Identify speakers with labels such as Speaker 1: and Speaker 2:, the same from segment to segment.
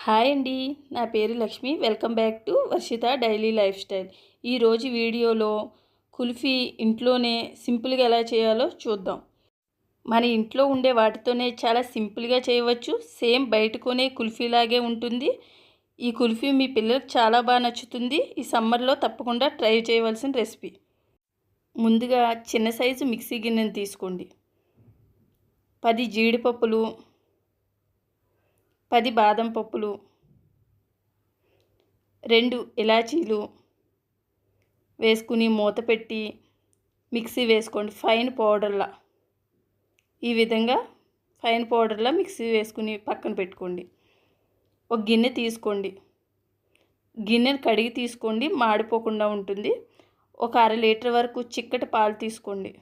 Speaker 1: Hi అండి, నా పేరు Lakshmi. Welcome back to Varshita daily life style. ఈరోజు వీడియోలో కుల్ఫీ ఇంట్లోనే సింపుల్గా ఎలా చేయాలో చూద్దాం. మన ఇంట్లో ఉండే వాటితోనే చాలా సింపుల్గా చేయవచ్చు. సేమ్ బయట కొనే కుల్ఫీలాగే ఉంటుంది. ఈ కుల్ఫీ మీ పిల్లలకు చాలా బాగా నచ్చుతుంది. ఈ సమ్మర్లో తప్పకుండా ట్రై చేయవలసిన రెసిపీ. ముందుగా చిన్న సైజు మిక్సీ గిన్నెను తీసుకోండి. 10 జీడిపప్పులు, 10 బాదం పప్పులు, 2 ఇలాచీలు వేసుకుని మూత పెట్టి మిక్సీ వేసుకోండి. ఫైన్ పౌడర్లా ఈ విధంగా ఫైన్ పౌడర్లా మిక్సీ వేసుకుని పక్కన పెట్టుకోండి. ఒక గిన్నె తీసుకోండి. గిన్నెను కడిగి తీసుకోండి, మాడిపోకుండా ఉంటుంది. ఒక 1/2 లీటర్ వరకు చిక్కటి పాలు తీసుకోండి.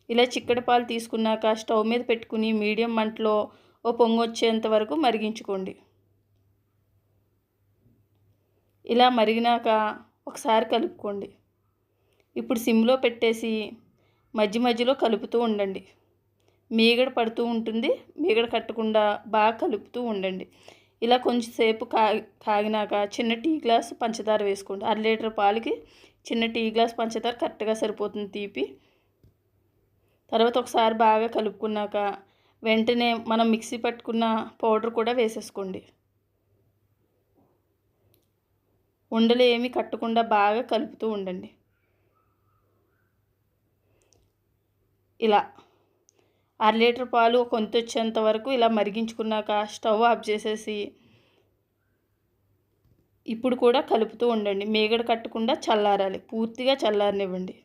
Speaker 1: ఇలా చిక్కటి పాలు తీసుకున్నాక స్టవ్ మీద పెట్టుకుని మీడియం మంటలో ఓ పొంగు వచ్చేంత వరకు మరిగించుకోండి. ఇలా మరిగినాక ఒకసారి కలుపుకోండి. ఇప్పుడు సిమ్లో పెట్టేసి మధ్య మధ్యలో కలుపుతూ ఉండండి. మీగడ పడుతూ ఉంటుంది. మీగడ కట్టకుండా బాగా కలుపుతూ ఉండండి. ఇలా కొంచెంసేపు కాగినాక చిన్న టీ గ్లాస్ పంచదార వేసుకోండి. 1/2 లీటర్ పాలకి చిన్న టీ గ్లాస్ పంచదార కరెక్ట్గా సరిపోతుంది తీపి. తర్వాత ఒకసారి బాగా కలుపుకున్నాక వెంటనే మనం మిక్సీ పట్టుకున్న పౌడర్ కూడా వేసేసుకోండి. ఉండలు ఏమీ కట్టకుండా బాగా కలుపుతూ ఉండండి. ఇలా 1/2 లీటర్ పాలు కొంత వచ్చేంత వరకు ఇలా మరిగించుకున్నాక స్టవ్ ఆఫ్ చేసేసి ఇప్పుడు కూడా కలుపుతూ ఉండండి. మీగడ కట్టకుండా చల్లారాలి. పూర్తిగా చల్లారనివ్వండి.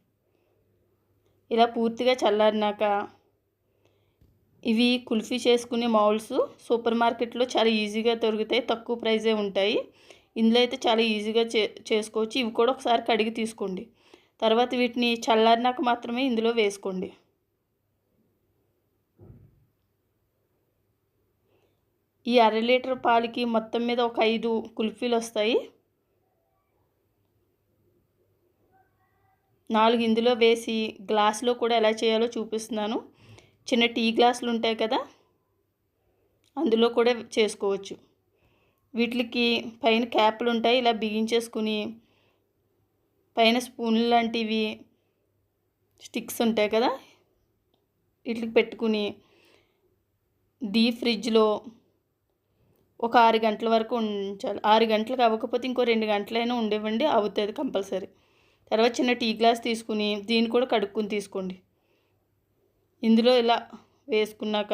Speaker 1: ఇలా పూర్తిగా చల్లారినాక ఇవి కుల్ఫీ చేసుకునే మౌల్డ్స్ సూపర్ మార్కెట్లో చాలా ఈజీగా దొరుకుతాయి. తక్కువ ప్రైజే ఉంటాయి. ఇందులో అయితే చాలా ఈజీగా చేసుకోవచ్చు. ఇవి కూడా ఒకసారి కడిగి తీసుకోండి. తర్వాత వీటిని చల్లారినాక మాత్రమే ఇందులో వేసుకోండి. ఈ 1/2 లీటర్ పాలకి మొత్తం మీద ఒక 5 కుల్ఫీలు వస్తాయి. 4 ఇందులో వేసి గ్లాసులో కూడా ఎలా చేయాలో చూపిస్తున్నాను. చిన్న టీ గ్లాసులు ఉంటాయి కదా, అందులో కూడా చేసుకోవచ్చు. వీటికి పైన క్యాప్లు ఉంటాయి. ఇలా బిగించేసుకుని పైన స్పూన్లు లాంటివి స్టిక్స్ ఉంటాయి కదా, వీటికి పెట్టుకుని డీప్ ఫ్రిడ్జ్లో ఒక 6 గంటల వరకు ఉంచాలి. 6 గంటలకు అవ్వకపోతే ఇంకో 2 గంటలైనా ఉండేవండి, అవుతుంది కంపల్సరీ. తర్వాత చిన్న టీ గ్లాస్ తీసుకుని దీన్ని కూడా కడుక్కొని తీసుకోండి. ఇందులో ఇలా వేసుకున్నాక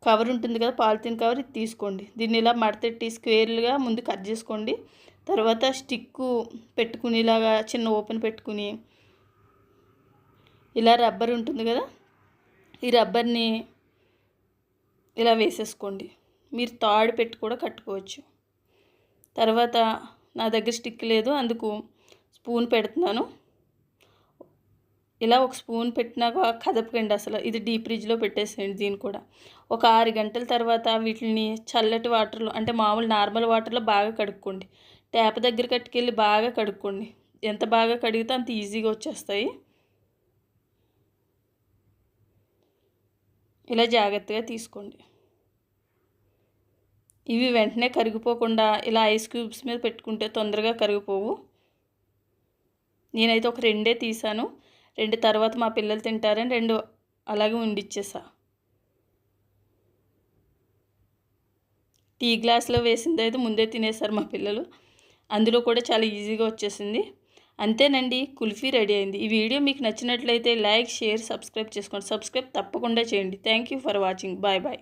Speaker 1: కవర్ ఉంటుంది కదా, పాలిథిన్ కవర్, ఇది తీసుకోండి. దీన్ని ఇలా మడతెట్టి స్క్వేర్లుగా ముందు కట్ చేసుకోండి. తర్వాత స్టిక్కు పెట్టుకుని ఇలాగా చిన్న ఓపెన్ పెట్టుకుని ఇలా రబ్బర్ ఉంటుంది కదా, ఈ రబ్బర్ని ఇలా వేసేసుకోండి. మీరు తాడు పెట్టి కూడా కట్టుకోవచ్చు. తర్వాత నా దగ్గర స్టిక్ లేదు, అందుకు స్పూన్ పెడుతున్నాను. ఇలా ఒక స్పూన్ పెట్టినాక కదపకండి అసలు. ఇది డీప్ ఫ్రిడ్జ్లో పెట్టేసేయండి. దీన్ని కూడా ఒక 6 గంటల తర్వాత వీటిని చల్లటి వాటర్లో, అంటే మామూలు నార్మల్ వాటర్లో బాగా కడుక్కోండి. ట్యాప్ దగ్గర కట్టుకెళ్ళి బాగా కడుక్కోండి. ఎంత బాగా కడిగితే అంత ఈజీగా వచ్చేస్తాయి. ఇలా జాగ్రత్తగా తీసుకోండి. ఇవి వెంటనే కరిగిపోకుండా ఇలా ఐస్ క్యూబ్స్ మీద పెట్టుకుంటే తొందరగా కరిగిపోవు. నేనైతే ఒక 2 తీసాను. 2 తర్వాత మా పిల్లలు తింటారని 2 అలాగే ఉండిచ్చేసా. టీ గ్లాస్లో వేసింది అయితే ముందే తినేసారు మా పిల్లలు. అందులో కూడా చాలా ఈజీగా వచ్చేసింది. అంతేనండి, కుల్ఫీ రెడీ అయింది. ఈ వీడియో మీకు నచ్చినట్లయితే లైక్, షేర్, సబ్స్క్రైబ్ చేసుకోండి. సబ్స్క్రైబ్ తప్పకుండా చేయండి. Thank you for watching. Bye bye.